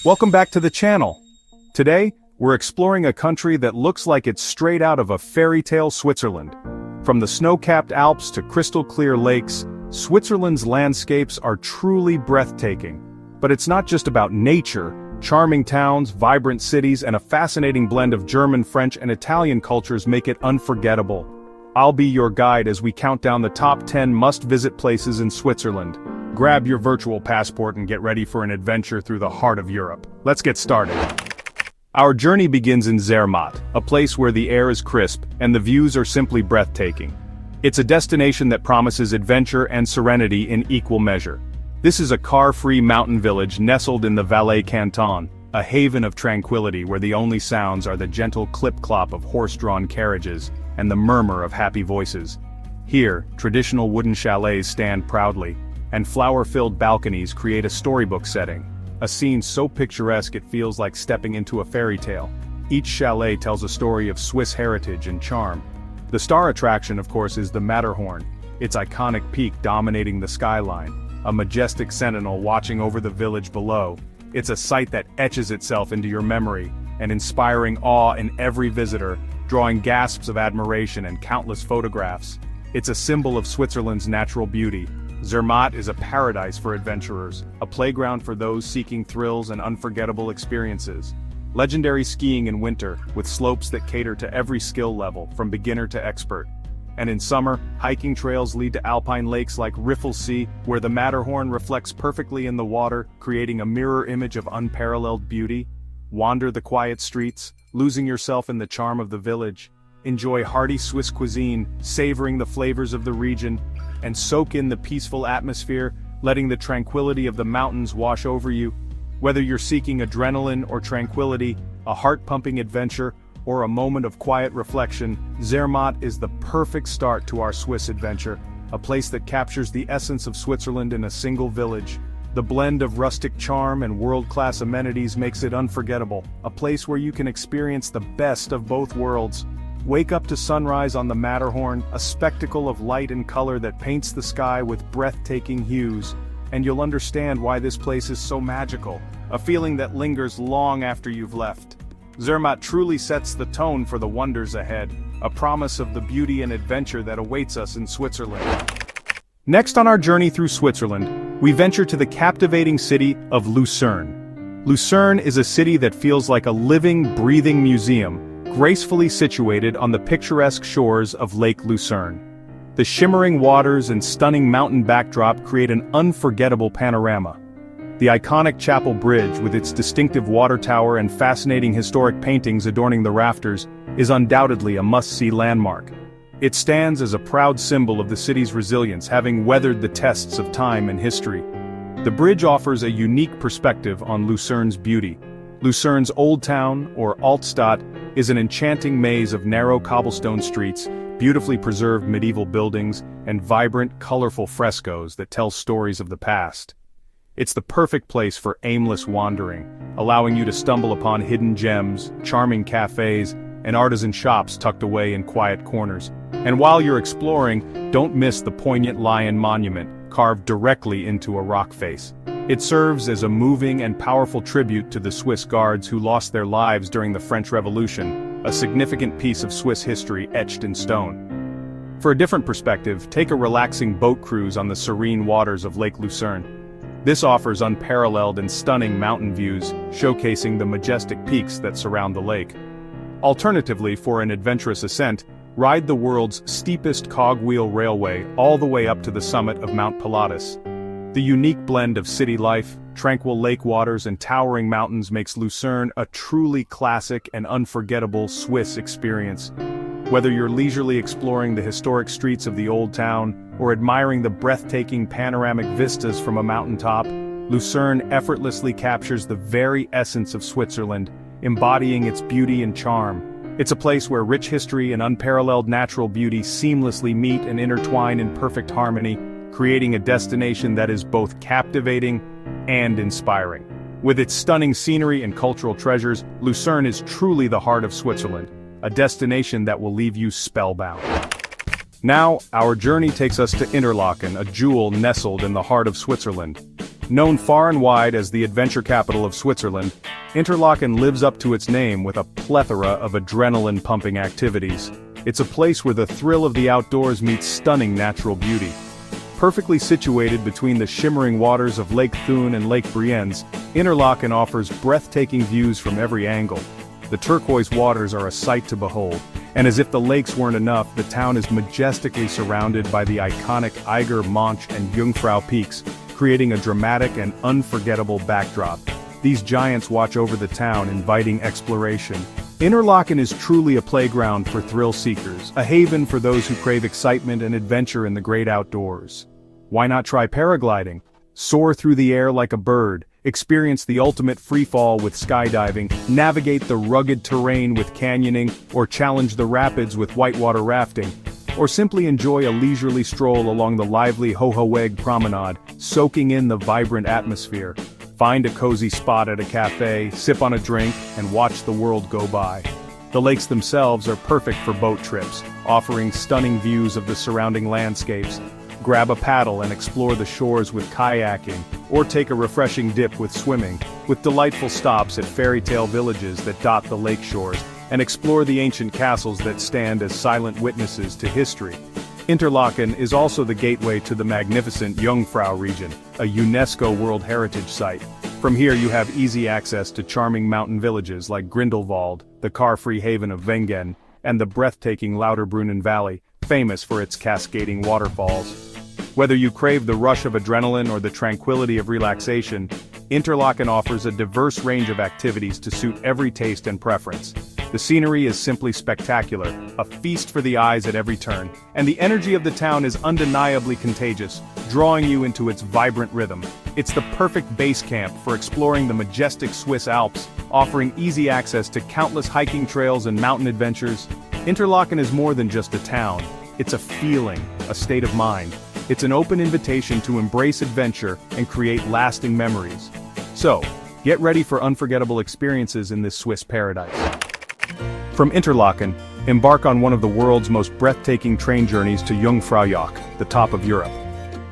Welcome back to the channel. Today, we're exploring a country that looks like it's straight out of a fairy tale Switzerland. From the snow-capped Alps to crystal-clear lakes, Switzerland's landscapes are truly breathtaking. But it's not just about nature. Charming towns, vibrant cities, and a fascinating blend of German, French, and Italian cultures make it unforgettable. I'll be your guide as we count down the top 10 must-visit places in Switzerland. Grab your virtual passport and get ready for an adventure through the heart of Europe. Let's get started. Our journey begins in Zermatt, a place where the air is crisp and the views are simply breathtaking. It's a destination that promises adventure and serenity in equal measure. This is a car-free mountain village nestled in the Valais Canton, a haven of tranquility where the only sounds are the gentle clip-clop of horse-drawn carriages and the murmur of happy voices. Here, traditional wooden chalets stand proudly, and flower-filled balconies create a storybook setting, a scene so picturesque it feels like stepping into a fairy tale. Each chalet tells a story of Swiss heritage and charm. The star attraction, of course, is the Matterhorn, its iconic peak dominating the skyline, a majestic sentinel watching over the village below. It's a sight that etches itself into your memory, and inspiring awe in every visitor, drawing gasps of admiration and countless photographs. It's a symbol of Switzerland's natural beauty. Zermatt is a paradise for adventurers, a playground for those seeking thrills and unforgettable experiences. Legendary skiing in winter, with slopes that cater to every skill level, from beginner to expert. And in summer, hiking trails lead to alpine lakes like Riffelsee, where the Matterhorn reflects perfectly in the water, creating a mirror image of unparalleled beauty. Wander the quiet streets, losing yourself in the charm of the village. Enjoy hearty Swiss cuisine, savoring the flavors of the region, and soak in the peaceful atmosphere, letting the tranquility of the mountains wash over you. Whether you're seeking adrenaline or tranquility, a heart-pumping adventure, or a moment of quiet reflection, Zermatt is the perfect start to our Swiss adventure, a place that captures the essence of Switzerland in a single village. The blend of rustic charm and world-class amenities makes it unforgettable, a place where you can experience the best of both worlds. Wake up to sunrise on the Matterhorn, a spectacle of light and color that paints the sky with breathtaking hues, and you'll understand why this place is so magical, a feeling that lingers long after you've left. Zermatt truly sets the tone for the wonders ahead, a promise of the beauty and adventure that awaits us in Switzerland. Next on our journey through Switzerland, we venture to the captivating city of Lucerne. Lucerne is a city that feels like a living, breathing museum, gracefully situated on the picturesque shores of Lake Lucerne. The shimmering waters and stunning mountain backdrop create an unforgettable panorama. The iconic Chapel Bridge, with its distinctive water tower and fascinating historic paintings adorning the rafters, is undoubtedly a must-see landmark. It stands as a proud symbol of the city's resilience, having weathered the tests of time and history. The bridge offers a unique perspective on Lucerne's beauty. Lucerne's Old Town, or Altstadt, is an enchanting maze of narrow cobblestone streets, beautifully preserved medieval buildings, and vibrant, colorful frescoes that tell stories of the past. It's the perfect place for aimless wandering, allowing you to stumble upon hidden gems, charming cafes, and artisan shops tucked away in quiet corners. And while you're exploring, don't miss the poignant lion monument, carved directly into a rock face. It serves as a moving and powerful tribute to the Swiss guards who lost their lives during the French Revolution, a significant piece of Swiss history etched in stone. For a different perspective, take a relaxing boat cruise on the serene waters of Lake Lucerne. This offers unparalleled and stunning mountain views, showcasing the majestic peaks that surround the lake. Alternatively, for an adventurous ascent, ride the world's steepest cogwheel railway all the way up to the summit of Mount Pilatus. The unique blend of city life, tranquil lake waters, and towering mountains makes Lucerne a truly classic and unforgettable Swiss experience. Whether you're leisurely exploring the historic streets of the Old Town, or admiring the breathtaking panoramic vistas from a mountaintop, Lucerne effortlessly captures the very essence of Switzerland, embodying its beauty and charm. It's a place where rich history and unparalleled natural beauty seamlessly meet and intertwine in perfect harmony, creating a destination that is both captivating and inspiring. With its stunning scenery and cultural treasures, Lucerne is truly the heart of Switzerland, a destination that will leave you spellbound. Now, our journey takes us to Interlaken, a jewel nestled in the heart of Switzerland. Known far and wide as the adventure capital of Switzerland, Interlaken lives up to its name with a plethora of adrenaline-pumping activities. It's a place where the thrill of the outdoors meets stunning natural beauty. Perfectly situated between the shimmering waters of Lake Thun and Lake Brienz, Interlaken offers breathtaking views from every angle. The turquoise waters are a sight to behold, and as if the lakes weren't enough, the town is majestically surrounded by the iconic Eiger, Monch and Jungfrau peaks, creating a dramatic and unforgettable backdrop. These giants watch over the town, inviting exploration. Interlaken is truly a playground for thrill seekers, a haven for those who crave excitement and adventure in the great outdoors. Why not try paragliding? Soar through the air like a bird, experience the ultimate freefall with skydiving, navigate the rugged terrain with canyoning, or challenge the rapids with whitewater rafting. Or simply enjoy a leisurely stroll along the lively Hoheweg promenade, soaking in the vibrant atmosphere. Find a cozy spot at a cafe, sip on a drink, and watch the world go by. The lakes themselves are perfect for boat trips, offering stunning views of the surrounding landscapes. Grab a paddle and explore the shores with kayaking, or take a refreshing dip with swimming, with delightful stops at fairy tale villages that dot the lake shores, and explore the ancient castles that stand as silent witnesses to history. Interlaken is also the gateway to the magnificent Jungfrau region, a UNESCO World Heritage Site. From here you have easy access to charming mountain villages like Grindelwald, the car-free haven of Wengen, and the breathtaking Lauterbrunnen Valley, famous for its cascading waterfalls. Whether you crave the rush of adrenaline or the tranquility of relaxation, Interlaken offers a diverse range of activities to suit every taste and preference. The scenery is simply spectacular, a feast for the eyes at every turn, and the energy of the town is undeniably contagious, drawing you into its vibrant rhythm. It's the perfect base camp for exploring the majestic Swiss Alps, offering easy access to countless hiking trails and mountain adventures. Interlaken is more than just a town. It's a feeling, a state of mind. It's an open invitation to embrace adventure and create lasting memories. So, get ready for unforgettable experiences in this Swiss paradise. From Interlaken, embark on one of the world's most breathtaking train journeys to Jungfraujoch, the top of Europe.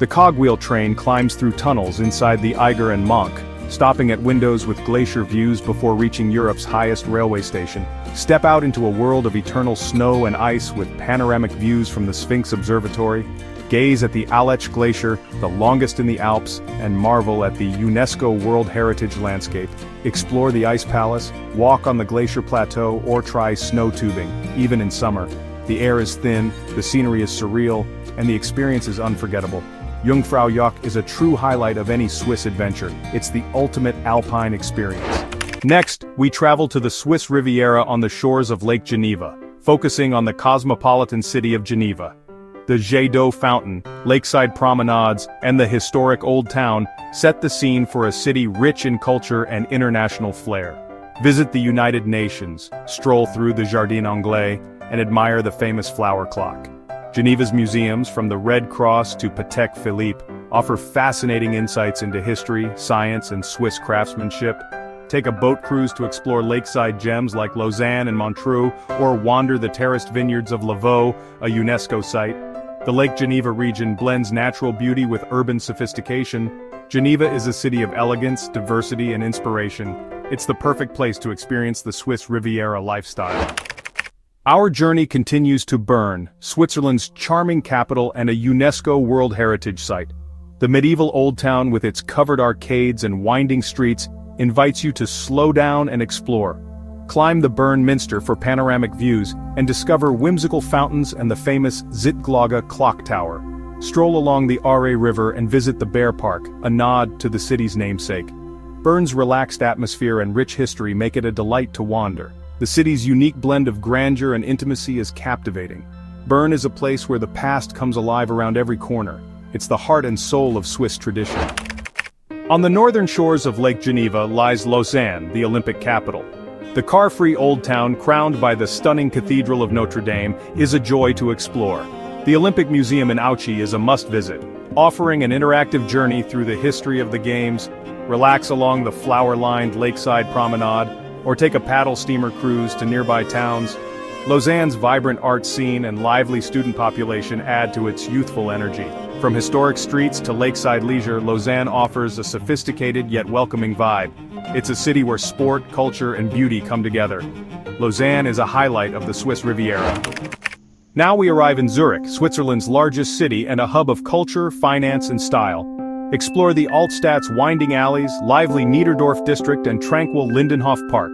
The cogwheel train climbs through tunnels inside the Eiger and Monch, stopping at windows with glacier views before reaching Europe's highest railway station. Step out into a world of eternal snow and ice with panoramic views from the Sphinx Observatory. Gaze at the Aletsch Glacier, the longest in the Alps, and marvel at the UNESCO World Heritage landscape. Explore the Ice Palace, walk on the glacier plateau, or try snow tubing, even in summer. The air is thin, the scenery is surreal, and the experience is unforgettable. Jungfraujoch is a true highlight of any Swiss adventure. It's the ultimate alpine experience. Next, we travel to the Swiss Riviera on the shores of Lake Geneva, focusing on the cosmopolitan city of Geneva. The Jet d'eau fountain, lakeside promenades, and the historic Old Town set the scene for a city rich in culture and international flair. Visit the United Nations, stroll through the Jardin Anglais, and admire the famous flower clock. Geneva's museums, from the Red Cross to Patek Philippe, offer fascinating insights into history, science, and Swiss craftsmanship. Take a boat cruise to explore lakeside gems like Lausanne and Montreux, or wander the terraced vineyards of Lavaux, a UNESCO site. The Lake Geneva region blends natural beauty with urban sophistication. Geneva is a city of elegance, diversity, and inspiration. It's the perfect place to experience the Swiss Riviera lifestyle. Our journey continues to Bern, Switzerland's charming capital and a UNESCO World Heritage Site. The medieval Old Town with its covered arcades and winding streets invites you to slow down and explore. Climb the Bern Minster for panoramic views, and discover whimsical fountains and the famous Zittglogge clock tower. Stroll along the Aare River and visit the Bear Park, a nod to the city's namesake. Bern's relaxed atmosphere and rich history make it a delight to wander. The city's unique blend of grandeur and intimacy is captivating. Bern is a place where the past comes alive around every corner. It's the heart and soul of Swiss tradition. On the northern shores of Lake Geneva lies Lausanne, the Olympic capital. The car-free Old Town, crowned by the stunning Cathedral of Notre Dame, is a joy to explore. The Olympic Museum in Ouchy is a must-visit, offering an interactive journey through the history of the Games. Relax along the flower-lined lakeside promenade, or take a paddle steamer cruise to nearby towns. Lausanne's vibrant art scene and lively student population add to its youthful energy. From historic streets to lakeside leisure, Lausanne offers a sophisticated yet welcoming vibe. It's a city where sport, culture, and beauty come together. Lausanne is a highlight of the Swiss Riviera. Now we arrive in Zurich, Switzerland's largest city and a hub of culture, finance, and style. Explore the Altstadt's winding alleys, lively Niederdorf district, and tranquil Lindenhof Park.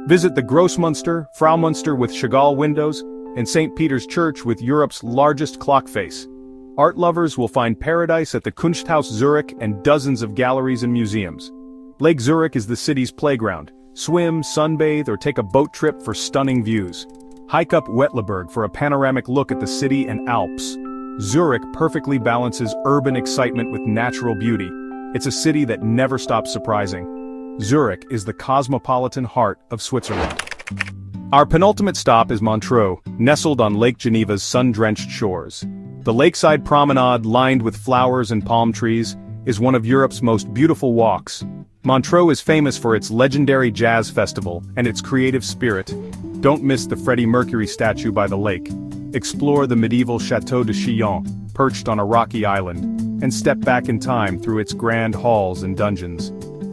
Visit the Grossmünster, Fraumünster with Chagall windows, and St. Peter's Church with Europe's largest clock face. Art lovers will find paradise at the Kunsthaus Zurich and dozens of galleries and museums. Lake Zurich is the city's playground. Swim, sunbathe, or take a boat trip for stunning views. Hike up Wettleberg for a panoramic look at the city and Alps. Zurich perfectly balances urban excitement with natural beauty. It's a city that never stops surprising. Zurich is the cosmopolitan heart of Switzerland. Our penultimate stop is Montreux, nestled on Lake Geneva's sun-drenched shores. The lakeside promenade, lined with flowers and palm trees, is one of Europe's most beautiful walks. Montreux is famous for its legendary jazz festival and its creative spirit. Don't miss the Freddie Mercury statue by the lake. Explore the medieval Château de Chillon, perched on a rocky island, and step back in time through its grand halls and dungeons.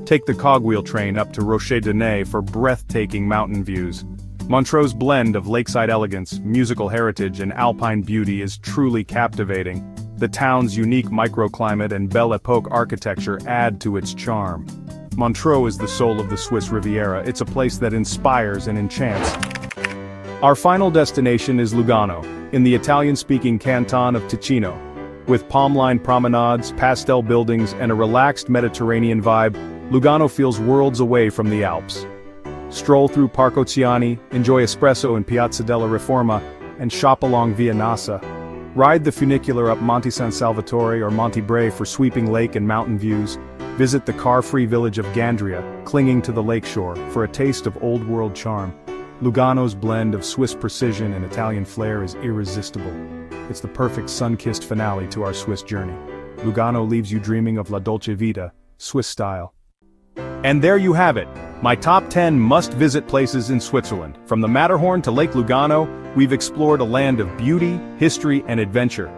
Take the cogwheel train up to Rocher de Nez for breathtaking mountain views. Montreux's blend of lakeside elegance, musical heritage, and alpine beauty is truly captivating. The town's unique microclimate and Belle Époque architecture add to its charm. Montreux is the soul of the Swiss Riviera. It's a place that inspires and enchants. Our final destination is Lugano, in the Italian-speaking canton of Ticino. With palm-lined promenades, pastel buildings, and a relaxed Mediterranean vibe, Lugano feels worlds away from the Alps. Stroll through Parco Oceani, enjoy espresso in Piazza della Riforma, and shop along Via Nasa. Ride the funicular up Monte San Salvatore or Monte Bre for sweeping lake and mountain views. Visit the car-free village of Gandria, clinging to the lakeshore, for a taste of old-world charm. Lugano's blend of Swiss precision and Italian flair is irresistible. It's the perfect sun-kissed finale to our Swiss journey. Lugano leaves you dreaming of La Dolce Vita, Swiss style. And there you have it, my top 10 must-visit places in Switzerland. From the Matterhorn to Lake Lugano, we've explored a land of beauty, history, and adventure.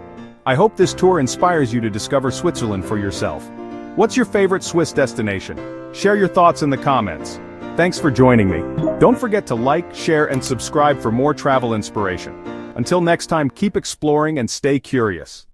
I hope this tour inspires you to discover Switzerland for yourself. What's your favorite Swiss destination? Share your thoughts in the comments. Thanks for joining me. Don't forget to like, share, and subscribe for more travel inspiration. Until next time, keep exploring and stay curious.